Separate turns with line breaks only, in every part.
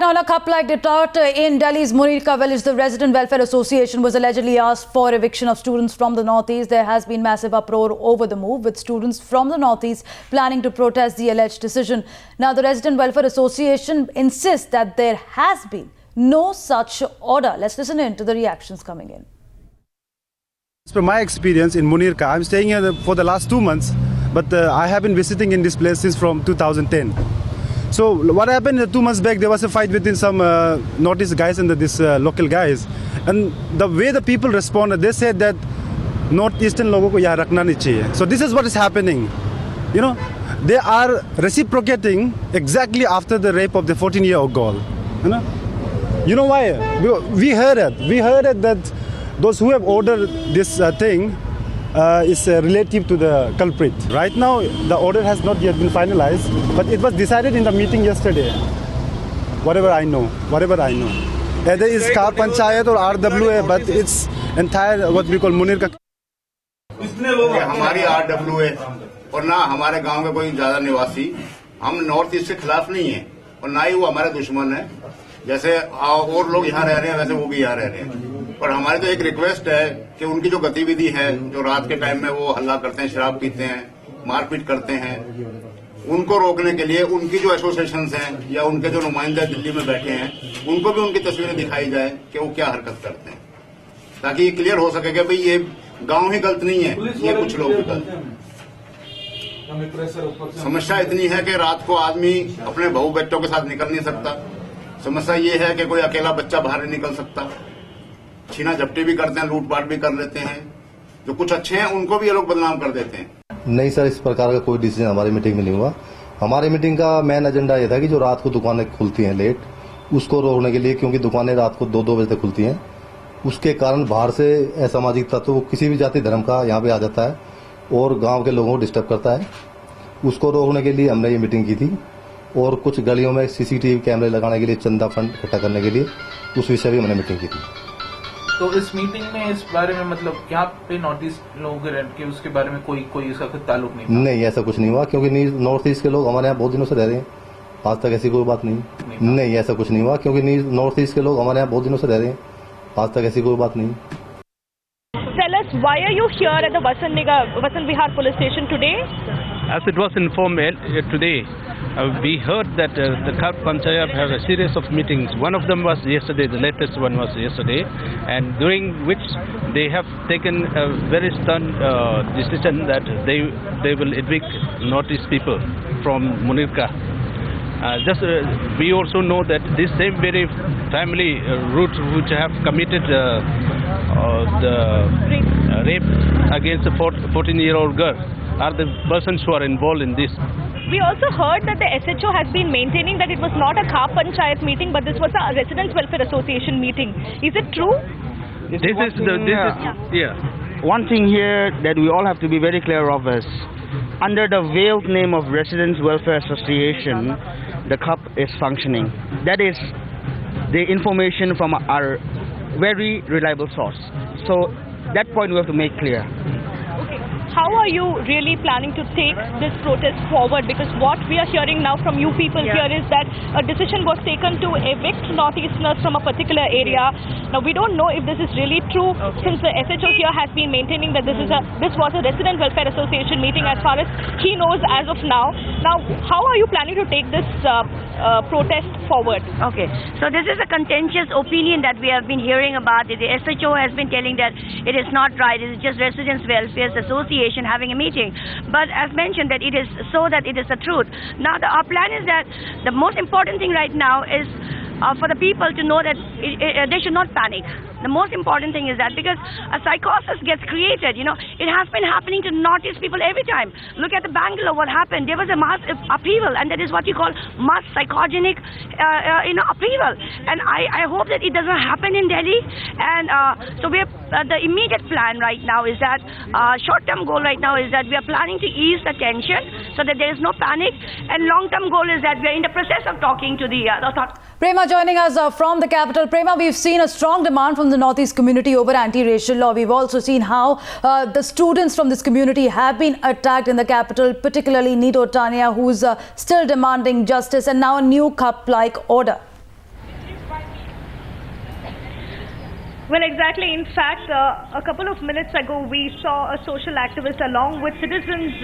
Now, in a cup-like depart in Delhi's Munirka village, the Resident Welfare Association was allegedly asked for eviction of students from the northeast. There has been massive uproar over the move, with students from the northeast planning to protest the alleged decision. Now, the Resident Welfare Association insists that there has been no such order. Let's listen in to the reactions coming in.
As per my experience in Munirka, I'm staying here for the last 2 months, but I have been visiting in this place since from 2010. So what happened 2 months back, there was a fight between some northeast guys and this local guys. And the way the people responded, they said that northeastern लोगों को यहाँ रखना नहीं चाहिए. So this is what is happening. You know, they are reciprocating exactly after the rape of the 14-year-old girl. You know why? We heard it that those who have ordered this thing is relative to the culprit. Right now, the order has not yet been finalized, but it was decided in the meeting yesterday. Whatever I know. Either it's Car Panchayat or RWA, but it's entire what we call Munirka.
हमारी RWA और ना हमारे गांव के कोई ज्यादा निवासी, हम नॉर्थ ईस्ट के खिलाफ नहीं है और ना ही वो हमारे दुश्मन है. जैसे और लोग यहाँ रह रहे हैं वैसे वो भी यहाँ रह रहे हैं. पर हमारी तो एक रिक्वेस्ट है कि उनकी जो गतिविधि है, जो रात के टाइम में वो हल्ला करते हैं, शराब पीते हैं, मारपीट करते हैं, उनको रोकने के लिए उनकी जो एसोसिएशन हैं या उनके जो नुमाइंदे दिल्ली में बैठे हैं, उनको भी उनकी तस्वीरें दिखाई जाए कि वो क्या हरकत करते हैं, ताकि ये क्लियर हो सके कि भाई ये गांव ही गलत नहीं है, ये कुछ लोग भी गलत हैं. समस्या इतनी है कि रात को आदमी अपने बहू बच्चों के साथ निकल नहीं सकता. समस्या ये है कि कोई अकेला बच्चा बाहर नहीं निकल सकता. छीना झपटी भी करते हैं, लूटपाट भी कर लेते हैं. जो कुछ अच्छे हैं उनको भी ये लोग बदनाम कर देते हैं.
नहीं सर, इस प्रकार का कोई डिसीजन हमारी मीटिंग में नहीं हुआ. हमारी मीटिंग का मेन एजेंडा ये था कि जो रात को दुकानें खुलती हैं लेट, उसको रोकने के लिए, क्योंकि दुकानें रात को 2-2 बजे तक खुलती हैं, उसके कारण बाहर से असामाजिक तत्व किसी भी जाति धर्म का यहाँ पे आ जाता है और गाँव के लोगों को डिस्टर्ब करता है. उसको रोकने के लिए हमने ये मीटिंग की थी और कुछ गलियों में CCTV कैमरे लगाने के लिए, चंदा फंड इकट्ठा करने के लिए, उस विषय भी हमने मीटिंग की थी.
तो इस मीटिंग में इस बारे में मतलब क्या पे नॉर्थ ईस्ट लोग के उसके बारे में कोई इसका कुछ ताल्लुक नहीं,
ऐसा कुछ नहीं हुआ, क्योंकि नॉर्थ ईस्ट के लोग हमारे यहाँ बहुत दिनों से रह रहे हैं. आज तक ऐसी कोई बात नहीं, ऐसा कुछ नहीं हुआ, क्योंकि नॉर्थ ईस्ट के लोग हमारे यहाँ बहुत दिनों से रह रहे हैं. आज तक ऐसी कोई बात नहीं.
Tell us, why are you here at the Vasant Vihar police station today?
As it was informed today, we heard that the Car Panchayat have a series of meetings. One of them was yesterday, the latest one was yesterday, and during which they have taken a very stern decision that they will evict Northeast people from Munirka. We also know that this same very family root which have committed the rape against a 14-year-old girl are the persons who are involved in this.
We also heard that the SHO has been maintaining that it was not a Car Panchayat meeting, but this was a Residents Welfare Association meeting. Is it true?
One thing here that we all have to be very clear of is, under the veiled name of Residents Welfare Association, the CUP is functioning. That is the information from our very reliable source. So that point we have to make clear.
Okay. How are you really planning to take this protest forward? Because what we are hearing now from you people here is that a decision was taken to evict Northeasterners from a particular area. Now we don't know if this is really true, since the SHO here has been maintaining that this was a Resident Welfare Association meeting as far as he knows as of now. Now, how are you planning to take this protest forward?
Okay, so this is a contentious opinion that we have been hearing about it. The SHO has been telling that it is not right, it is just Residents Welfare Association having a meeting. But as mentioned, that it is so that it is the truth. Now our plan is that the most important thing right now is for the people to know that they should not panic. The most important thing is that, because a psychosis gets created, it has been happening to Northeast people every time. Look at the Bangalore, what happened. There was a mass upheaval, and that is what you call mass psychogenic upheaval. And I hope that it doesn't happen in Delhi. And so the immediate plan right now is that, short-term goal right now is that we are planning to ease the tension so that there is no panic. And long-term goal is that we are in the process of talking to the
Prema joining us from the capital. Prema, we've seen a strong demand from the Northeast community over anti-racial law. We've also seen how the students from this community have been attacked in the capital, particularly Neetu Tania, who's still demanding justice, and now a new CUP-like order.
Well, exactly. In fact, a couple of minutes ago, we saw a social activist along with citizens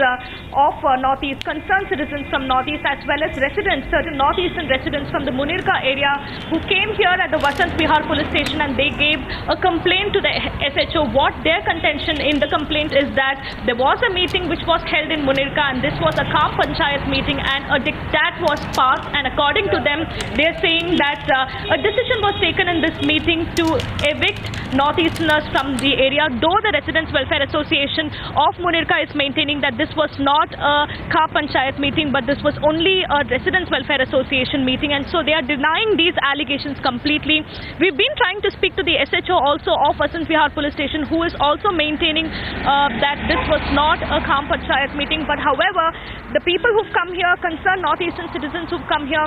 of Northeast, concerned citizens from Northeast, as well as residents, certain Northeastern residents from the Munirka area, who came here at the Vasant Vihar police station, and they gave a complaint to the SHO. What their contention in the complaint is that there was a meeting which was held in Munirka, and this was a Kham Panchayat meeting, and a diktat was passed. And according to them, they are saying that a decision was taken in this meeting to evict Northeasterners from the area, though the Residents Welfare Association of Munirka is maintaining that this was not a Kham Panchayat meeting, but this was only a Residents Welfare Association meeting, and so they are denying these allegations completely. We've been trying to speak to the SHO also of Vasant Vihar police station, who is also maintaining that this was not a Kham Panchayat meeting, but however, the people who've come here, concerned Northeastern citizens who've come here,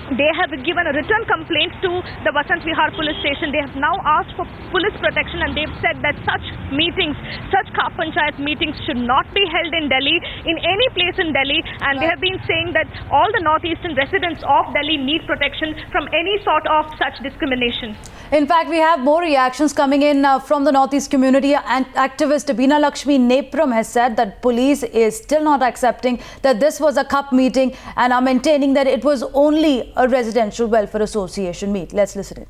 they have given a written complaint to the Vasant Vihar police station. They have now asked for police protection, and they've said that such meetings, such Kham Panchayat meetings should not be held in Delhi, in any place in Delhi, and they have been saying that all the Northeastern residents of Delhi need protection from any sort of such discrimination.
In fact, we have more reactions coming in from the Northeast community, and activist Beena Lakshmi Nepram has said that police is still not accepting that this was a CUP meeting and are maintaining that it was only a Residential Welfare Association meet. Let's listen in.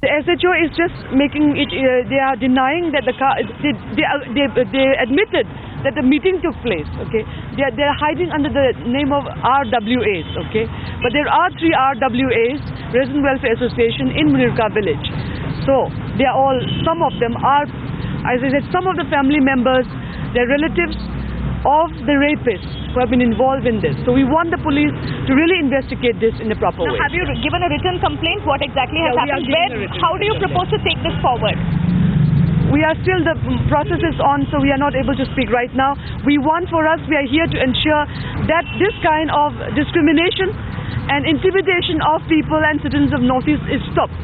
The SHO is just making it, they are denying that they admitted that the meeting took place, okay. They are hiding under the name of RWAs, okay. But there are 3 RWAs, Resident Welfare Association, in Munirka village. So they are all, some of them are, as I said, some of the family members, their relatives of the rapists who have been involved in this. So we want the police to really investigate this in a proper way.
Have you given a written complaint? What exactly has happened? How do you propose to take this forward?
We are still, the process is on, so we are not able to speak right now. We want, for us, we are here to ensure that this kind of discrimination and intimidation of people and citizens of Northeast is stopped.